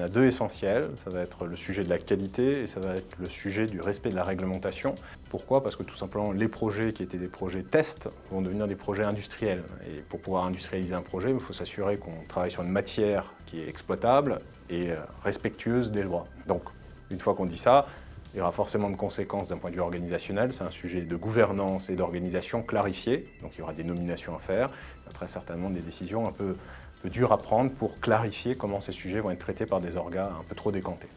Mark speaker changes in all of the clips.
Speaker 1: a deux essentiels, ça va être le sujet de la qualité et ça va être le sujet du respect de la réglementation. Pourquoi? Parce que tout simplement les projets qui étaient des projets tests vont devenir des projets industriels. Et pour pouvoir industrialiser un projet, il faut s'assurer qu'on travaille sur une matière qui est exploitable et respectueuse des lois. Donc une fois qu'on dit ça, il y aura forcément de conséquences d'un point de vue organisationnel. C'est un sujet de gouvernance et d'organisation clarifié. Donc il y aura des nominations à faire. Il y a très certainement des décisions un peu dures à prendre pour clarifier comment ces sujets vont être traités par des orgas un peu trop décantés.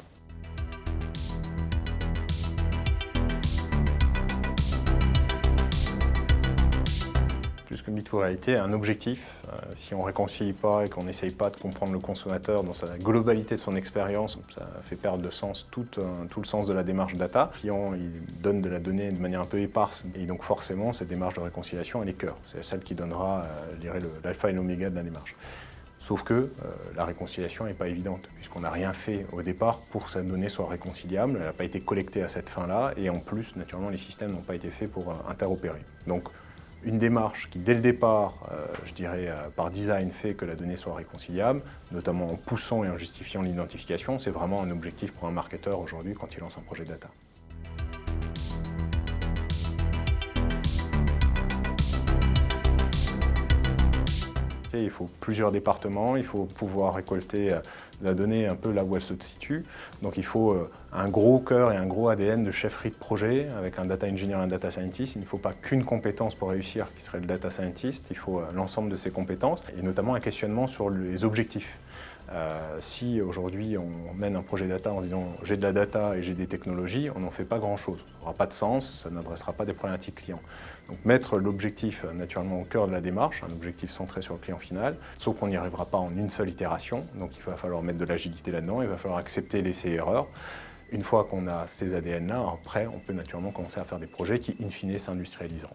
Speaker 1: Plus que mythe ou réalité, un objectif. Si on ne réconcilie pas et qu'on n'essaye pas de comprendre le consommateur dans sa globalité de son expérience, ça fait perdre de sens tout le sens de la démarche data. Le client il donne de la donnée de manière un peu éparse et donc forcément cette démarche de réconciliation elle est cœur. C'est celle qui donnera l'alpha et l'oméga de la démarche. Sauf que la réconciliation n'est pas évidente, puisqu'on n'a rien fait au départ pour que sa donnée soit réconciliable, elle n'a pas été collectée à cette fin-là, et en plus, naturellement, les systèmes n'ont pas été faits pour interopérer. Donc, une démarche qui, dès le départ, je dirais par design, fait que la donnée soit réconciliable, notamment en poussant et en justifiant l'identification, c'est vraiment un objectif pour un marketeur aujourd'hui quand il lance un projet data. Il faut plusieurs départements, il faut pouvoir récolter la donnée un peu là où elle se situe. Donc il faut un gros cœur et un gros ADN de chefferie de projet avec un data engineer et un data scientist. Il ne faut pas qu'une compétence pour réussir qui serait le data scientist, il faut l'ensemble de ces compétences et notamment un questionnement sur les objectifs. Si aujourd'hui on mène un projet data en disant j'ai de la data et j'ai des technologies, on n'en fait pas grand-chose. Ça n'aura pas de sens, ça n'adressera pas des problématiques clients. Donc mettre l'objectif naturellement au cœur de la démarche, un objectif centré sur le client final, sauf qu'on n'y arrivera pas en une seule itération, donc il va falloir mettre de l'agilité là-dedans, il va falloir accepter l'essai-erreur. Une fois qu'on a ces ADN-là, après on peut naturellement commencer à faire des projets qui in fine s'industrialisent.